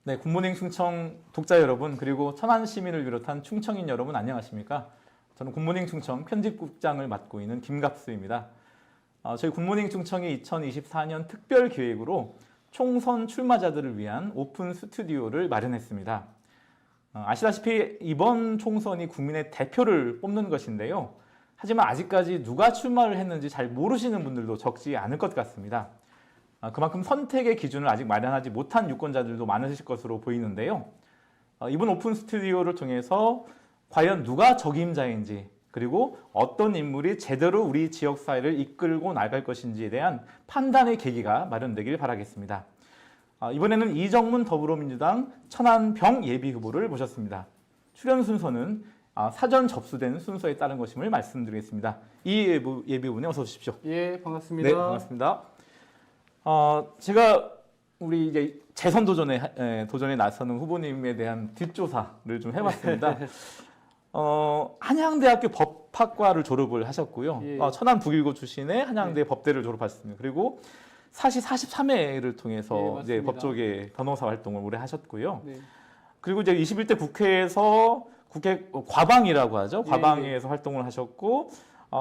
네, 굿모닝 충청 독자 여러분, 그리고 천안 시민을 비롯한 충청인 여러분 안녕하십니까? 저는 굿모닝 충청 편집국장을 맡고 있는 김갑수입니다. 저희 굿모닝 충청이 2024년 특별 기획으로 총선 출마자들을 위한 오픈 스튜디오를 마련했습니다. 아시다시피 이번 총선이 국민의 대표를 뽑는 것인데요. 하지만 아직까지 누가 출마를 했는지 잘 모르시는 분들도 적지 않을 것 같습니다. 그만큼 선택의 기준을 아직 마련하지 못한 유권자들도 많으실 것으로 보이는데요. 이번 오픈 스튜디오를 통해서 과연 누가 적임자인지, 그리고 어떤 인물이 제대로 우리 지역 사회를 이끌고 나갈 것인지에 대한 판단의 계기가 마련되길 바라겠습니다. 이번에는 이정문 더불어민주당 천안병 예비후보를 모셨습니다. 출연 순서는 사전 접수된 순서에 따른 것임을 말씀드리겠습니다. 이 예비후보님 어서 오십시오. 예, 반갑습니다. 네, 반갑습니다. 제가 우리 이제 재선 도전에 나서는 후보님에 대한 뒷조사를 좀 해봤습니다. 한양대학교 법학과를 졸업을 하셨고요. 예. 천안 북일고 출신의 한양대 법대를 졸업하셨습니다. 그리고 사시 43회를 통해서 예, 이제 법조계 변호사 활동을 오래 하셨고요. 네. 그리고 이제 21대 국회에서 국회 과방이라고 하죠. 예, 과방에서 활동을 하셨고,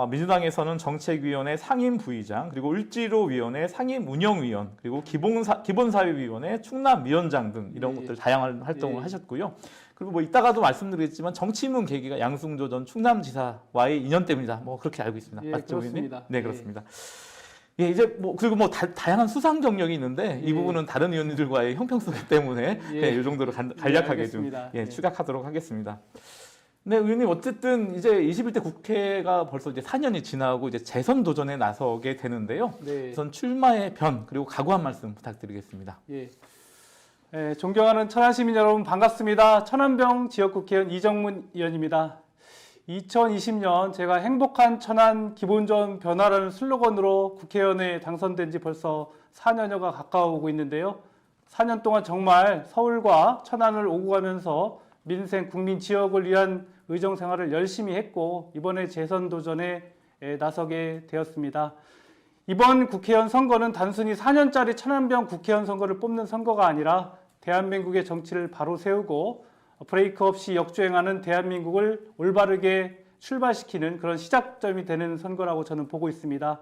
민주당에서는 정책위원회 상임부의장, 그리고 을지로위원회 상임운영위원, 그리고 기본사회위원회 충남위원장 등 이런 예. 것들 다양한 활동을 예. 하셨고요. 그리고 뭐 이따가도 말씀드리겠지만 정치인문 계기가 양승조 전 충남지사와의 인연 때문이다. 뭐 그렇게 알고 있습니다. 예, 맞죠, 그렇습니다. 의원님? 네, 그렇습니다. 예, 이제 뭐 그리고 뭐 다양한 수상 경력이 있는데 이 예. 부분은 다른 의원님들과의 형평성 때문에 예. 이 정도로 간략하게 좀 알겠습니다. 예, 예. 추격하도록 하겠습니다. 네, 의원님 어쨌든 이제 21대 국회가 벌써 이제 4년이 지나고 이제 재선 도전에 나서게 되는데요. 네. 우선 출마의 변 그리고 각오한 말씀 부탁드리겠습니다. 예. 예, 존경하는 천안 시민 여러분 반갑습니다. 천안병 지역국회의원 이정문 의원입니다. 2020년 제가 행복한 천안 기본전 변화라는 슬로건으로 국회의원에 당선된 지 벌써 4년여가 가까워오고 있는데요. 4년 동안 정말 서울과 천안을 오고 가면서 민생, 국민, 지역을 위한 의정 생활을 열심히 했고 이번에 재선 도전에 나서게 되었습니다. 이번 국회의원 선거는 단순히 4년짜리 천안병 국회의원 선거를 뽑는 선거가 아니라 대한민국의 정치를 바로 세우고 브레이크 없이 역주행하는 대한민국을 올바르게 출발시키는 그런 시작점이 되는 선거라고 저는 보고 있습니다.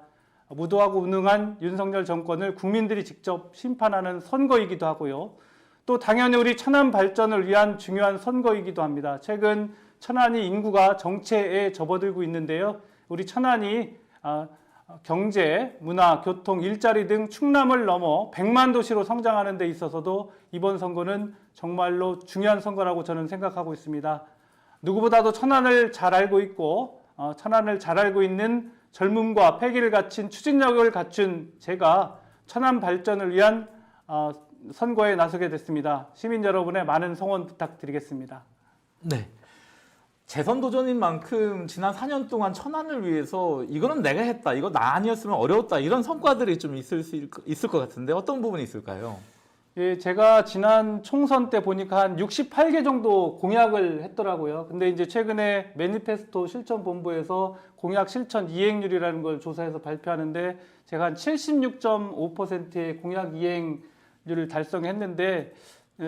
무도하고 무능한 윤석열 정권을 국민들이 직접 심판하는 선거이기도 하고요. 또 당연히 우리 천안 발전을 위한 중요한 선거이기도 합니다. 최근 천안이 인구가 정체에 접어들고 있는데요. 우리 천안이 경제, 문화, 교통, 일자리 등 충남을 넘어 100만 도시로 성장하는 데 있어서도 이번 선거는 정말로 중요한 선거라고 저는 생각하고 있습니다. 누구보다도 천안을 잘 알고 있고 천안을 잘 알고 있는 젊음과 패기를 갖춘 추진력을 갖춘 제가 천안 발전을 위한 선거에 나서게 됐습니다. 시민 여러분의 많은 성원 부탁드리겠습니다. 네. 재선 도전인 만큼 지난 4년 동안 천안을 위해서 이거는 내가 했다, 이거 나 아니었으면 어려웠다 이런 성과들이 좀 있을 것 같은데 어떤 부분이 있을까요? 예, 제가 지난 총선 때 보니까 한 68개 정도 공약을 했더라고요. 근데 이제 최근에 매니페스토 실천본부에서 공약 실천 이행률이라는 걸 조사해서 발표하는데 제가 한 76.5%의 공약 이행률을 달성했는데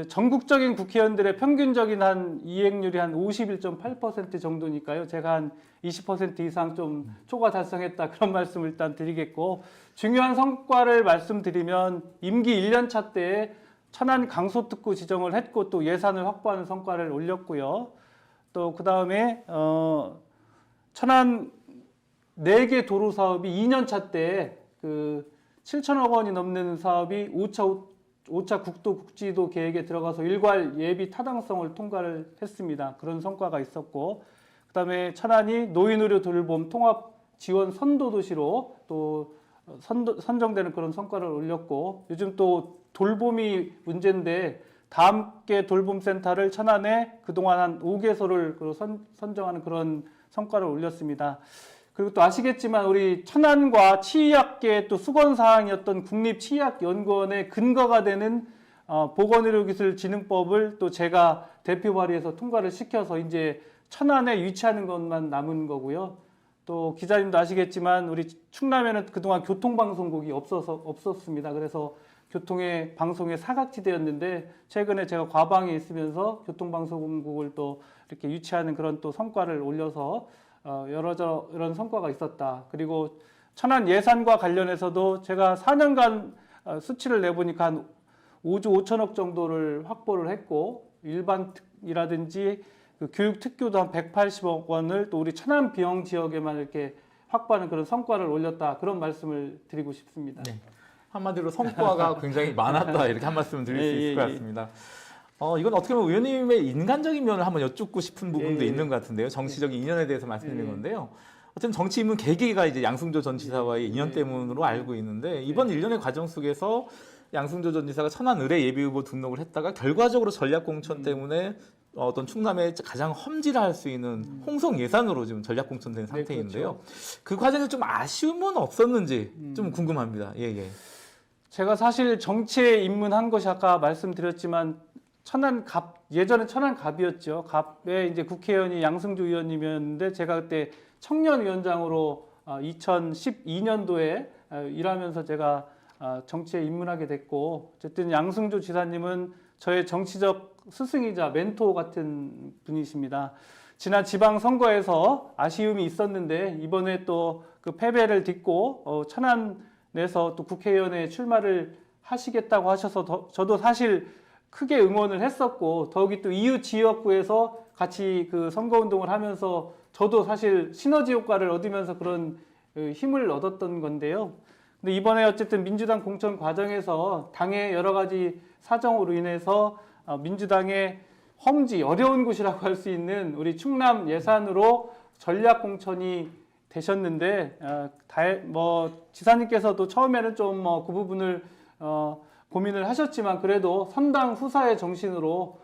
전국적인 국회의원들의 평균적인 한 이행률이 한 51.8% 정도니까요. 제가 한 20% 이상 좀 초과 달성했다 그런 말씀을 일단 드리겠고, 중요한 성과를 말씀드리면 임기 1년 차 때에 천안 강소특구 지정을 했고 또 예산을 확보하는 성과를 올렸고요. 또 그 다음에 천안 4개 도로 사업이 2년 차 때에 그 7천억 원이 넘는 사업이 5차 국도 국지도 계획에 들어가서 일괄 예비 타당성을 통과를 했습니다. 그런 성과가 있었고, 그 다음에 천안이 노인의료 돌봄 통합 지원 선도 도시로 또 선정되는 그런 성과를 올렸고, 요즘 또 돌봄이 문제인데 다함께 돌봄센터를 천안에 그동안 한 5개소를 선정하는 그런 성과를 올렸습니다. 그리고 또 아시겠지만 우리 천안과 치의학계 또 수건사항이었던 국립치의학연구원의 근거가 되는 보건의료기술진흥법을 또 제가 대표 발의해서 통과를 시켜서 이제 천안에 유치하는 것만 남은 거고요. 또 기자님도 아시겠지만 우리 충남에는 그동안 교통방송국이 없었습니다. 그래서 교통의 방송의 사각지대였는데 최근에 제가 과방에 있으면서 교통방송국을 또 이렇게 유치하는 그런 또 성과를 올려서 이런 성과가 있었다. 그리고 천안 예산과 관련해서도 제가 4년간 수치를 내보니까 한 5조 5천억 정도를 확보를 했고 일반이라든지 그 교육 특교도 한 180억 원을 또 우리 천안 비형 지역에만 이렇게 확보하는 그런 성과를 올렸다. 그런 말씀을 드리고 싶습니다. 네. 한마디로 성과가 굉장히 많았다 이렇게 한 말씀 드릴 수 있을 것 같습니다. 이건 어떻게 보면 의원님의 인간적인 면을 한번 여쭙고 싶은 부분도 있는 것 같은데요. 정치적인 인연에 대해서 말씀드린 건데요. 어쨌든 정치 입문 계기가 이제 양승조 전 지사와의 인연 때문으로 알고 있는데 이번 일련의 과정 속에서 양승조 전 지사가 천안 의뢰 예비 후보 등록을 했다가 결과적으로 전략 공천 때문에 어떤 충남에 가장 험지를 수 있는 홍성 예산으로 지금 전략 공천된 상태인데요. 그렇죠. 그 과정에 좀 아쉬움은 없었는지 좀 궁금합니다. 예. 제가 사실 정치에 입문한 것이 아까 말씀드렸지만 예전에 천안갑이었죠. 갑에 이제 국회의원이 양승조 의원님이었는데 제가 그때 청년위원장으로 2012년도에 일하면서 제가 정치에 입문하게 됐고 어쨌든 양승조 지사님은 저의 정치적 스승이자 멘토 같은 분이십니다. 지난 지방선거에서 아쉬움이 있었는데 이번에 또 그 패배를 딛고 천안에서 또 국회의원에 출마를 하시겠다고 하셔서 저도 사실 크게 응원을 했었고 더욱이 또 이웃 지역구에서 같이 그 선거운동을 하면서 저도 사실 시너지 효과를 얻으면서 그런 힘을 얻었던 건데요. 근데 이번에 어쨌든 민주당 공천 과정에서 당의 여러 가지 사정으로 인해서 민주당의 험지 어려운 곳이라고 할 수 있는 우리 충남 예산으로 전략 공천이 되셨는데 지사님께서도 처음에는 좀 그 부분을 고민을 하셨지만 그래도 선당 후사의 정신으로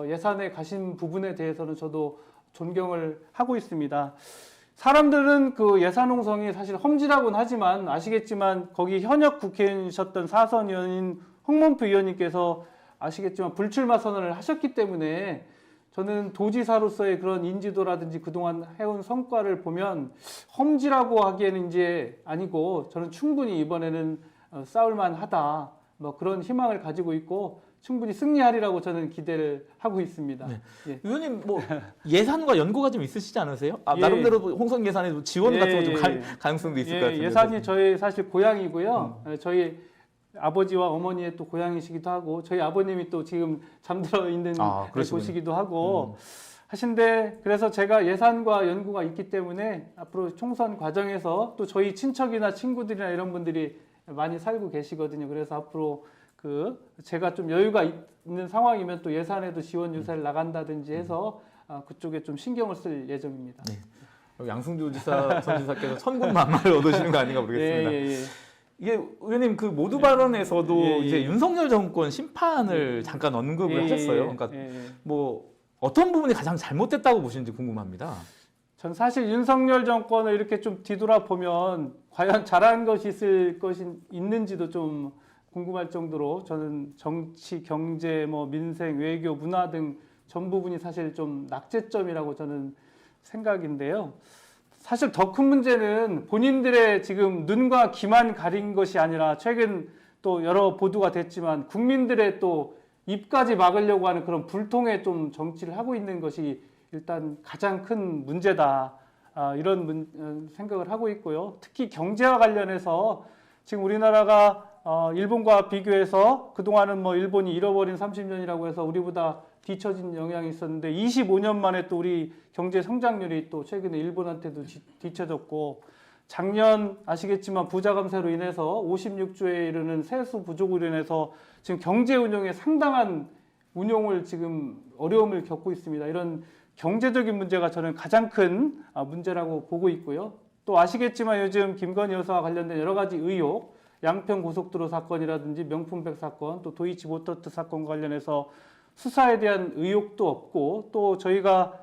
예산에 가신 부분에 대해서는 저도 존경을 하고 있습니다. 사람들은 그 예산 홍성이 사실 험지라고는 하지만 아시겠지만 거기 현역 국회의원이셨던 사선 의원인 홍문표 의원님께서 아시겠지만 불출마 선언을 하셨기 때문에 저는 도지사로서의 그런 인지도라든지 그동안 해온 성과를 보면 험지라고 하기에는 이제 아니고 저는 충분히 이번에는 싸울만 하다. 뭐 그런 희망을 가지고 있고 충분히 승리하리라고 저는 기대를 하고 있습니다. 네. 예. 의원님 뭐 예산과 연고가 좀 있으시지 않으세요? 예. 나름대로 홍성 예산에 지원 같은 거 좀 가능성도 있을 것 같은데. 예산이 저희 사실 고향이고요. 저희 아버지와 어머니의 또 고향이시기도 하고 저희 아버님이 또 지금 잠들어 있는 곳이기도 하고 하신데 그래서 제가 예산과 연구가 있기 때문에 앞으로 총선 과정에서 또 저희 친척이나 친구들이나 이런 분들이 많이 살고 계시거든요. 그래서 앞으로 제가 좀 여유가 있는 상황이면 또 예산에도 지원 유세를 나간다든지 해서 그쪽에 좀 신경을 쓸 예정입니다. 네. 양승조 지사 전 지사께서 천군만마를 얻으시는 거 아닌가 모르겠습니다. 이게 의원님 그 모두 발언에서도 이제 윤석열 정권 심판을 잠깐 언급을 하셨어요. 그러니까 뭐 어떤 부분이 가장 잘못됐다고 보시는지 궁금합니다. 전 사실 윤석열 정권을 이렇게 좀 뒤돌아 보면 과연 잘한 것이 있는지도 좀 궁금할 정도로 저는 정치, 경제, 뭐 민생, 외교, 문화 등 전 부분이 사실 좀 낙제점이라고 저는 생각인데요. 사실 더 큰 문제는 본인들의 지금 눈과 귀만 가린 것이 아니라 최근 또 여러 보도가 됐지만 국민들의 또 입까지 막으려고 하는 그런 불통의 좀 정치를 하고 있는 것이 일단 가장 큰 문제다. 이런 생각을 하고 있고요. 특히 경제와 관련해서 지금 우리나라가 일본과 비교해서 그동안은 뭐 일본이 잃어버린 30년이라고 해서 우리보다 뒤처진 영향이 있었는데 25년 만에 또 우리 경제 성장률이 또 최근에 일본한테도 뒤처졌고 작년 아시겠지만 부자 감세로 인해서 56조에 이르는 세수 부족으로 인해서 지금 경제 운용에 상당한 운용을 지금 어려움을 겪고 있습니다. 이런 경제적인 문제가 저는 가장 큰 문제라고 보고 있고요. 또 아시겠지만 요즘 김건희 여사와 관련된 여러 가지 의혹, 양평 고속도로 사건이라든지 명품백 사건, 또 도이치모터스 사건 관련해서 수사에 대한 의혹도 없고 또 저희가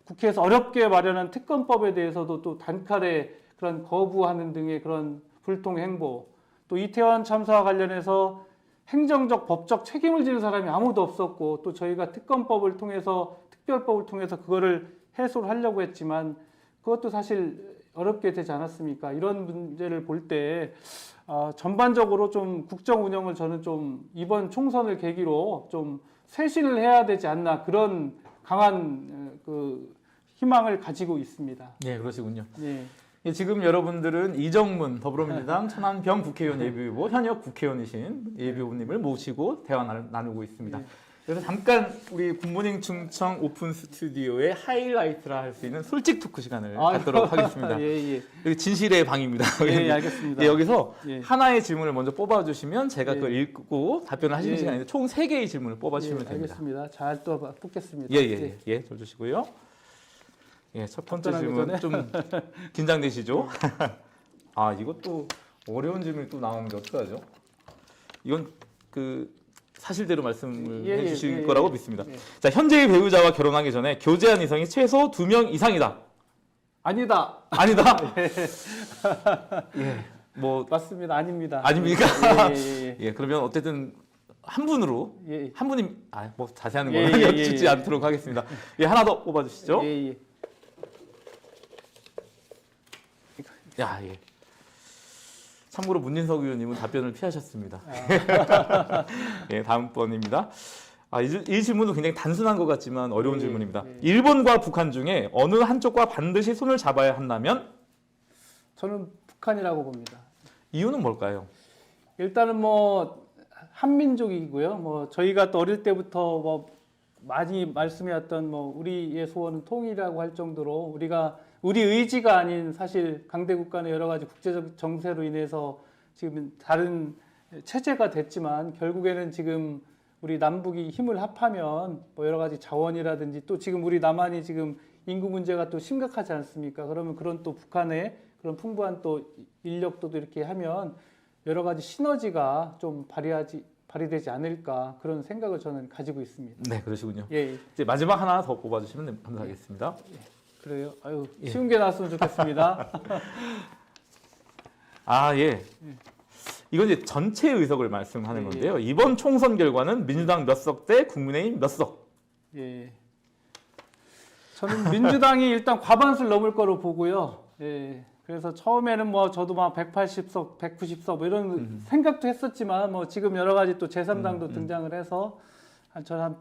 국회에서 어렵게 마련한 특검법에 대해서도 또 단칼에 그런 거부하는 등의 그런 불통 행보, 또 이태원 참사와 관련해서 행정적 법적 책임을 지는 사람이 아무도 없었고 또 저희가 특검법을 통해서 특별법을 통해서 그거를 해소를 하려고 했지만 그것도 사실 어렵게 되지 않았습니까? 이런 문제를 볼 때 전반적으로 좀 국정 운영을 저는 좀 이번 총선을 계기로 좀 쇄신을 해야 되지 않나 그런 강한 그 희망을 가지고 있습니다. 네, 그러시군요. 예. 예, 지금 여러분들은 이정문 더불어민주당 천안병 국회의원 예비후보 현역 국회의원이신 예비후보님을 모시고 대화 나누고 있습니다. 예. 그래서 잠깐 우리 굿모닝 충청 오픈 스튜디오의 하이라이트라 할 수 있는 솔직 토크 시간을 갖도록 하겠습니다. 예. 여기 진실의 방입니다. 예, 알겠습니다. 예, 여기서 예. 하나의 질문을 먼저 뽑아주시면 제가 예. 그걸 읽고 답변을 하시는 예. 시간인데 총 3개의 질문을 뽑아주시면 예, 됩니다. 알겠습니다. 잘 또 뽑겠습니다. 예, 줘주시고요. 예, 첫 번째 질문 좀 긴장되시죠? 아, 이것도 어려운 질문이 또 나오는데 어떡하죠? 이건 그 사실대로 말씀을 해주실 거라고 믿습니다. 예. 자, 현재의 배우자와 결혼하기 전에 교제한 이성이 최소 2명 이상이다. 아니다. 아니다. 예, 뭐 맞습니다. 아닙니다. 아닙니까? 예. 예, 그러면 어쨌든 한 분으로 예. 한 분이 뭐 자세한 예, 거는 예, 여쭙지 예. 않도록 하겠습니다. 예, 하나 더 뽑아주시죠. 예. 야, 예. 참고로 문진석 의원님은 답변을 피하셨습니다. 예, 다음 번입니다. 이 질문도 굉장히 단순한 것 같지만 어려운 질문입니다. 일본과 북한 중에 어느 한쪽과 반드시 손을 잡아야 한다면? 저는 북한이라고 봅니다. 이유는 뭘까요? 일단은 뭐 한민족이고요. 뭐 저희가 또 어릴 때부터 뭐 많이 말씀해왔던 뭐 우리의 소원은 통일이라고 할 정도로 우리 의지가 아닌 사실 강대국 간의 여러 가지 국제적 정세로 인해서 지금 다른 체제가 됐지만 결국에는 지금 우리 남북이 힘을 합하면 뭐 여러 가지 자원이라든지 또 지금 우리 남한이 지금 인구 문제가 또 심각하지 않습니까? 그러면 그런 또 북한의 그런 풍부한 또 인력도 이렇게 하면 여러 가지 시너지가 좀 발휘되지 않을까 그런 생각을 저는 가지고 있습니다. 네, 그러시군요. 예. 이제 마지막 하나 더 뽑아주시면 감사하겠습니다. 그래요. 아유, 쉬운 게 나왔으면 좋겠습니다. 예. 이건 이제 전체 의석을 말씀하는 예, 건데요. 이번 총선 결과는 민주당 몇 석 대 국민의힘 몇 석? 예. 저는 민주당이 일단 과반수를 넘을 거로 보고요. 예. 그래서 처음에는 뭐 저도 막 180석, 190석 뭐 이런 생각도 했었지만 뭐 지금 여러 가지 또 제3당도 등장을 해서 저는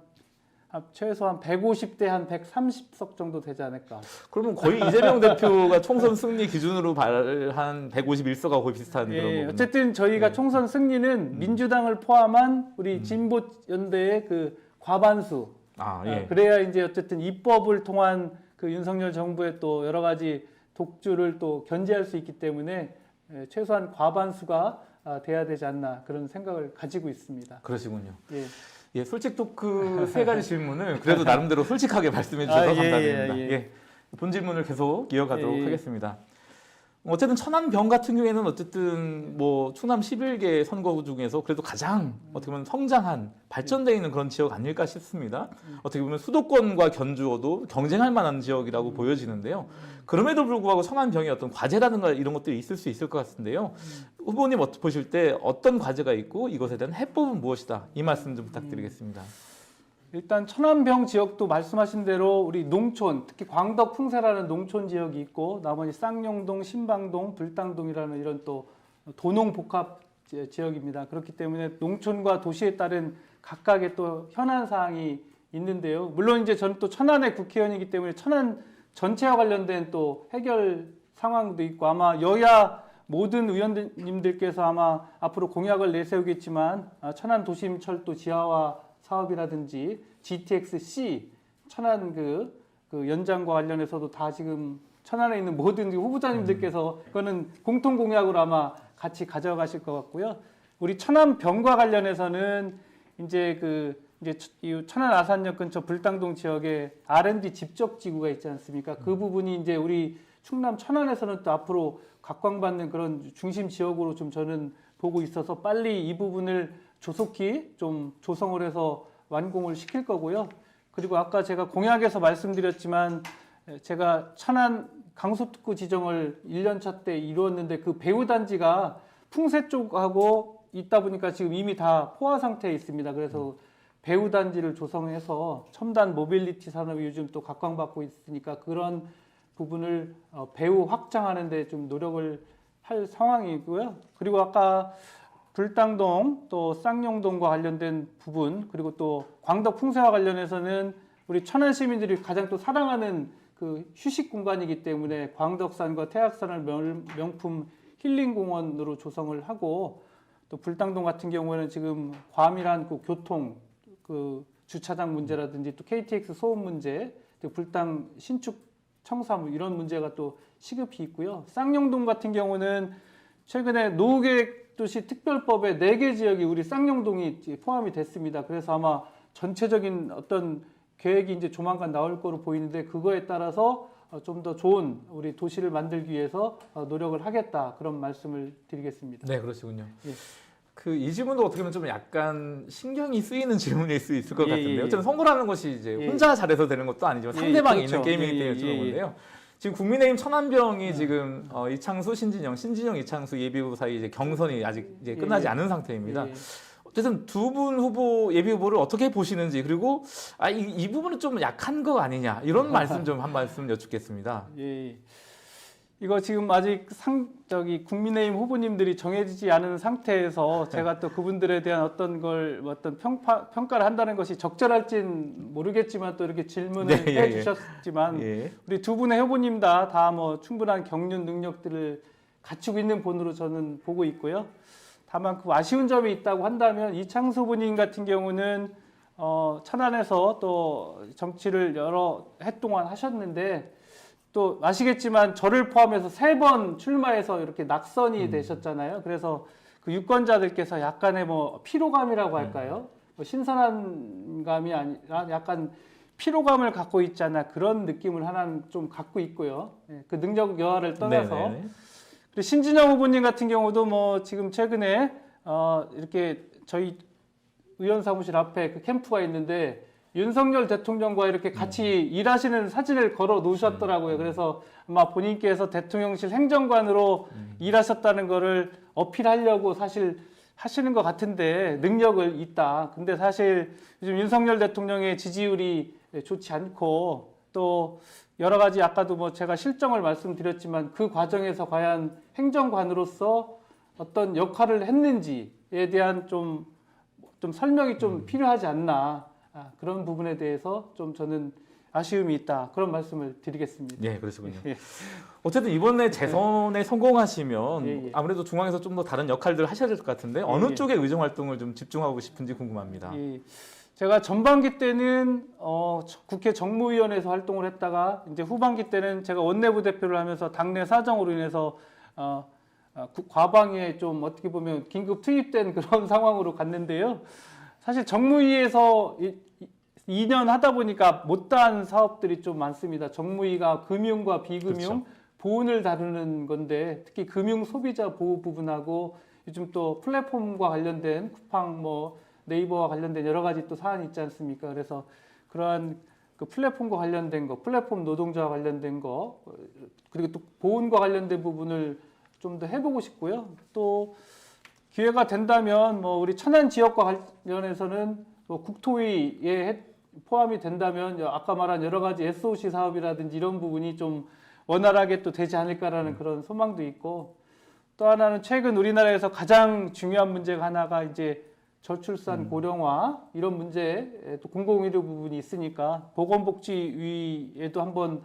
최소한 150대 한 130석 정도 되지 않을까. 그러면 거의 이재명 대표가 총선 승리 기준으로 발한 151석하고 거의 비슷한 그런 거군요. 어쨌든 저희가 총선 승리는 민주당을 포함한 우리 진보 연대의 그 과반수. 그래야 이제 어쨌든 입법을 통한 그 윤석열 정부의 또 여러 가지 독주를 또 견제할 수 있기 때문에 최소한 과반수가 돼야 되지 않나 그런 생각을 가지고 있습니다. 그러시군요. 예. 예, 솔직 토크 3가지 질문을 그래도 나름대로 솔직하게 말씀해 주셔서 감사드립니다. 예. 본 질문을 계속 이어가도록 하겠습니다. 어쨌든 천안병 같은 경우에는 어쨌든 뭐 충남 11개 선거구 중에서 그래도 가장 어떻게 보면 성장한 발전되어 있는 그런 지역 아닐까 싶습니다. 어떻게 보면 수도권과 견주어도 경쟁할 만한 지역이라고 보여지는데요. 그럼에도 불구하고 천안병의 어떤 과제라든가 이런 것들이 있을 수 있을 것 같은데요. 후보님 보실 때 어떤 과제가 있고 이것에 대한 해법은 무엇이다? 이 말씀 좀 부탁드리겠습니다. 일단 천안병 지역도 말씀하신 대로 우리 농촌, 특히 광덕 풍세라는 농촌 지역이 있고 나머지 쌍용동, 신방동, 불당동이라는 이런 또 도농 복합 지역입니다. 그렇기 때문에 농촌과 도시에 따른 각각의 또 현안 사항이 있는데요. 물론 이제 저는 또 천안의 국회의원이기 때문에 천안 전체와 관련된 또 해결 상황도 있고 아마 여야 모든 의원님들께서 아마 앞으로 공약을 내세우겠지만 천안 도심철도 지하화 사업이라든지 GTX-C 천안 그 연장과 관련해서도 다 지금 천안에 있는 모든 후보자님들께서 그거는 공통 공약으로 아마 같이 가져가실 것 같고요. 우리 천안병과 관련해서는 이제 이 천안 아산역 근처 불당동 지역에 R&D 집적 지구가 있지 않습니까? 그 부분이 이제 우리 충남 천안에서는 또 앞으로 각광받는 그런 중심 지역으로 좀 저는 보고 있어서 빨리 이 부분을 조속히 좀 조성을 해서 완공을 시킬 거고요. 그리고 아까 제가 공약에서 말씀드렸지만 제가 천안 강속특구 지정을 1년차 때 이루었는데 그 배후단지가 풍세 쪽하고 있다 보니까 지금 이미 다 포화 상태에 있습니다. 그래서 배후단지를 조성해서 첨단 모빌리티 산업이 요즘 또 각광받고 있으니까 그런 부분을 배후 확장하는 데 좀 노력을 할 상황이고요. 그리고 아까 불당동 또 쌍용동과 관련된 부분, 그리고 또 광덕 풍세와 관련해서는 우리 천안 시민들이 가장 또 사랑하는 그 휴식 공간이기 때문에 광덕산과 태악산을 명품 힐링 공원으로 조성을 하고, 또 불당동 같은 경우에는 지금 과밀한 그 교통, 그 주차장 문제라든지 또 KTX 소음 문제, 또 불당 신축 청사 이런 문제가 또 시급히 있고요. 쌍용동 같은 경우는 최근에 노후계획도시 특별법에 4개 지역이 우리 쌍용동이 포함이 됐습니다. 그래서 아마 전체적인 어떤 계획이 이제 조만간 나올 거로 보이는데, 그거에 따라서 좀 더 좋은 우리 도시를 만들기 위해서 노력을 하겠다, 그런 말씀을 드리겠습니다. 네, 그러시군요. 예. 이 질문도 어떻게 보면 좀 약간 신경이 쓰이는 질문일 수 있을 것 예, 같은데요. 예, 예. 어쨌든 선거라는 것이 이제 예. 혼자 잘해서 되는 것도 아니지만 예, 상대방이 그렇죠. 있는 게임이기 예, 때문에 예, 주는 예. 건데요. 지금 국민의힘 천안병이 지금 이창수, 신진영, 이창수 예비후보 사이 이제 경선이 아직 이제 끝나지 예. 않은 상태입니다. 예. 어쨌든 두 분 후보 예비 후보를 어떻게 보시는지, 그리고 이 부분은 좀 약한 거 아니냐, 이런 말씀 좀 한 말씀 여쭙겠습니다. 예. 이거 지금 아직 국민의힘 후보님들이 정해지지 않은 상태에서 제가 또 그분들에 대한 어떤 평가를 한다는 것이 적절할진 모르겠지만, 또 이렇게 질문을 네, 해주셨지만 예. 우리 두 분의 후보님 다 뭐 충분한 경륜 능력들을 갖추고 있는 분으로 저는 보고 있고요. 다만 그 아쉬운 점이 있다고 한다면, 이창수 후보님 같은 경우는 천안에서 또 정치를 여러 해 동안 하셨는데, 또 아시겠지만 저를 포함해서 3번 출마해서 이렇게 낙선이 되셨잖아요. 그래서 그 유권자들께서 약간의 뭐 피로감이라고 할까요? 뭐 신선한 감이 아니라 약간 피로감을 갖고 있지 않나, 그런 느낌을 하나 좀 갖고 있고요. 예, 그 능력 여하를 떠나서. 네네. 그리고 신진영 후보님 같은 경우도 뭐 지금 최근에 이렇게 저희 의원 사무실 앞에 그 캠프가 있는데, 윤석열 대통령과 이렇게 같이 일하시는 사진을 걸어 놓으셨더라고요. 그래서 아마 본인께서 대통령실 행정관으로 일하셨다는 거를 어필하려고 사실 하시는 것 같은데, 능력을 있다. 근데 사실 요즘 윤석열 대통령의 지지율이 좋지 않고, 또 여러 가지 아까도 뭐 제가 실정을 말씀드렸지만, 그 과정에서 과연 행정관으로서 어떤 역할을 했는지에 대한 좀 설명이 좀 필요하지 않나. 그런 부분에 대해서 좀 저는 아쉬움이 있다, 그런 말씀을 드리겠습니다. 네, 그러시군요. 예. 어쨌든 이번에 재선에 성공하시면 예, 예. 아무래도 중앙에서 좀 더 다른 역할들을 하셔야 될 것 같은데, 어느 예. 쪽에 의정 활동을 좀 집중하고 싶은지 궁금합니다. 예. 제가 전반기 때는 국회 정무위원회에서 활동을 했다가, 이제 후반기 때는 제가 원내부 대표를 하면서 당내 사정으로 인해서 과방에 좀 어떻게 보면 긴급 투입된 그런 상황으로 갔는데요. 사실 정무위에서 2년 하다 보니까 못다한 사업들이 좀 많습니다. 정무위가 금융과 비금융, 그렇죠. 보훈을 다루는 건데, 특히 금융 소비자 보호 부분하고 요즘 또 플랫폼과 관련된 쿠팡, 뭐 네이버와 관련된 여러 가지 또 사안이 있지 않습니까? 그래서 그러한 그 플랫폼과 관련된 거, 플랫폼 노동자와 관련된 거, 그리고 또 보훈과 관련된 부분을 좀 더 해보고 싶고요. 또 기회가 된다면 뭐 우리 천안 지역과 관련해서는 뭐 국토위에 포함이 된다면 아까 말한 여러 가지 SOC 사업이라든지 이런 부분이 좀 원활하게 또 되지 않을까라는 그런 소망도 있고, 또 하나는 최근 우리나라에서 가장 중요한 문제가 하나가 이제 저출산 고령화 이런 문제, 또 공공의료 부분이 있으니까 보건복지위에도 한번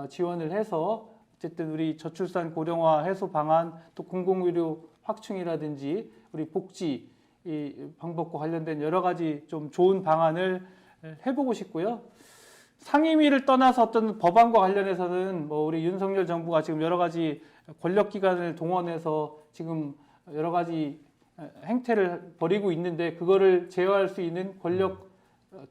지원을 해서 어쨌든 우리 저출산 고령화 해소 방안, 또 공공의료 확충이라든지 우리 복지 이 방법과 관련된 여러 가지 좀 좋은 방안을 해보고 싶고요. 상임위를 떠나서 어떤 법안과 관련해서는 뭐 우리 윤석열 정부가 지금 여러 가지 권력기관을 동원해서 지금 여러 가지 행태를 벌이고 있는데, 그거를 제어할 수 있는 권력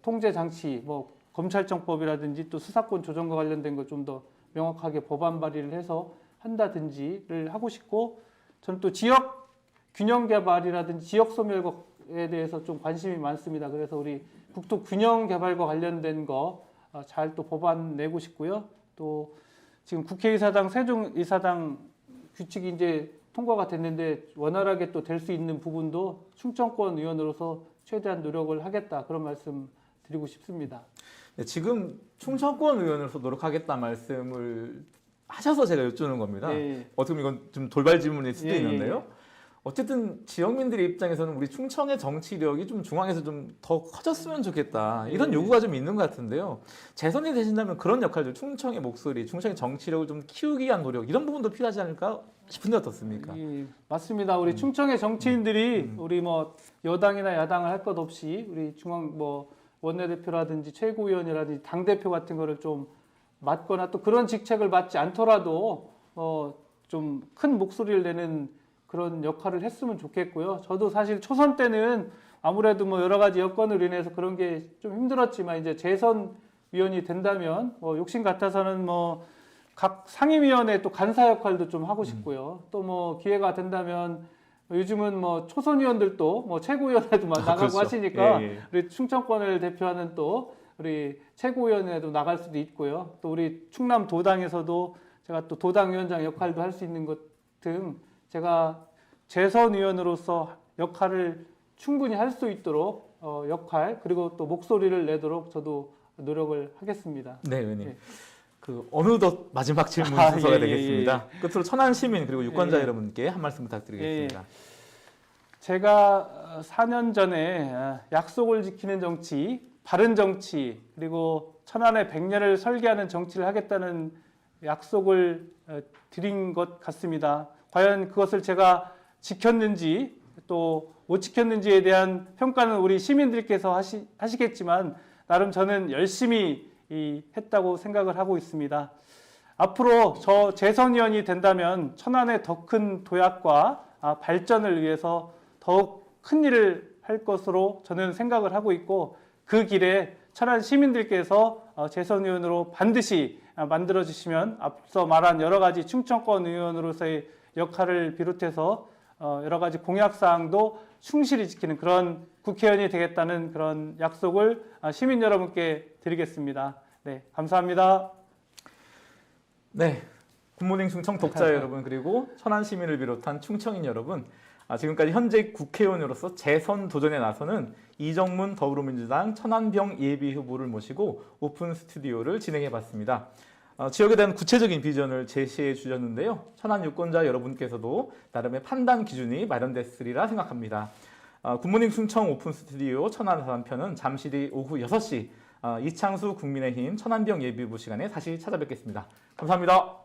통제 장치, 뭐 검찰청법이라든지 또 수사권 조정과 관련된 거 좀 더 명확하게 법안 발의를 해서 한다든지를 하고 싶고, 저는 또 지역 균형 개발이라든지 지역 소멸에 대해서 좀 관심이 많습니다. 그래서 우리 국토 균형 개발과 관련된 거 잘 또 법안 내고 싶고요. 또 지금 국회의사당 세종의사당 규칙이 이제 통과가 됐는데 원활하게 또 될 수 있는 부분도 충청권 의원으로서 최대한 노력을 하겠다, 그런 말씀 드리고 싶습니다. 네, 지금 충청권 의원으로서 노력하겠다 말씀을 하셔서 제가 여쭈는 겁니다. 예. 어떻게 보면 이건 좀 돌발 질문일 수도 예, 있는데요. 어쨌든 지역민들의 입장에서는 우리 충청의 정치력이 좀 중앙에서 좀 더 커졌으면 좋겠다. 이런 예. 요구가 좀 있는 것 같은데요. 재선이 되신다면 그런 역할들, 충청의 목소리, 충청의 정치력을 좀 키우기 위한 노력 이런 부분도 필요하지 않을까 싶은데 어떻습니까? 예, 맞습니다. 우리 충청의 정치인들이 우리 뭐 여당이나 야당을 할 것 없이 우리 중앙 뭐 원내대표라든지 최고위원이라든지 당 대표 같은 거를 좀 맡거나 또 그런 직책을 맡지 않더라도 좀 큰 목소리를 내는 그런 역할을 했으면 좋겠고요. 저도 사실 초선 때는 아무래도 뭐 여러 가지 여건으로 인해서 그런 게 좀 힘들었지만 이제 재선 위원이 된다면 욕심 같아서는 뭐 각 상임위원회 또 간사 역할도 좀 하고 싶고요. 또 뭐 기회가 된다면 요즘은 뭐 초선 의원들도 뭐 최고위원회도 나가고 그렇죠. 하시니까 예, 예. 우리 충청권을 대표하는 또 우리 최고위원회도 나갈 수도 있고요. 또 우리 충남 도당에서도 제가 또 도당위원장 역할도 할 수 있는 것 등 제가 재선 의원으로서 역할을 충분히 할 수 있도록 역할 그리고 또 목소리를 내도록 저도 노력을 하겠습니다. 네, 의원님. 예. 그 어느덧 마지막 질문 아, 순서가 예, 되겠습니다. 끝으로 천안 시민 그리고 유권자 예. 여러분께 한 말씀 부탁드리겠습니다. 제가 4년 전에 약속을 지키는 정치, 바른 정치, 그리고 천안의 100년을 설계하는 정치를 하겠다는 약속을 드린 것 같습니다. 과연 그것을 제가 지켰는지 또 못 지켰는지에 대한 평가는 우리 시민들께서 하시겠지만 나름 저는 열심히 했다고 생각을 하고 있습니다. 앞으로 저 재선의원이 된다면 천안의 더 큰 도약과 발전을 위해서 더욱 큰 일을 할 것으로 저는 생각을 하고 있고 그 길에 천안 시민들께서 재선의원으로 반드시 만들어 주시면 앞서 말한 여러 가지 충청권 의원으로서의 역할을 비롯해서 여러 가지 공약사항도 충실히 지키는 그런 국회의원이 되겠다는 그런 약속을 시민 여러분께 드리겠습니다. 네, 감사합니다. 네, 굿모닝 충청 독자 여러분 그리고 천안 시민을 비롯한 충청인 여러분, 지금까지 현재 국회의원으로서 재선 도전에 나서는 이정문 더불어민주당 천안병 예비 후보를 모시고 오픈 스튜디오를 진행해봤습니다. 지역에 대한 구체적인 비전을 제시해 주셨는데요. 천안 유권자 여러분께서도 나름의 판단 기준이 마련됐으리라 생각합니다. 굿모닝 충청 오픈 스튜디오 천안 사단편은 잠시 뒤 오후 6시 이창수 국민의힘 천안병 예비후보 시간에 다시 찾아뵙겠습니다. 감사합니다.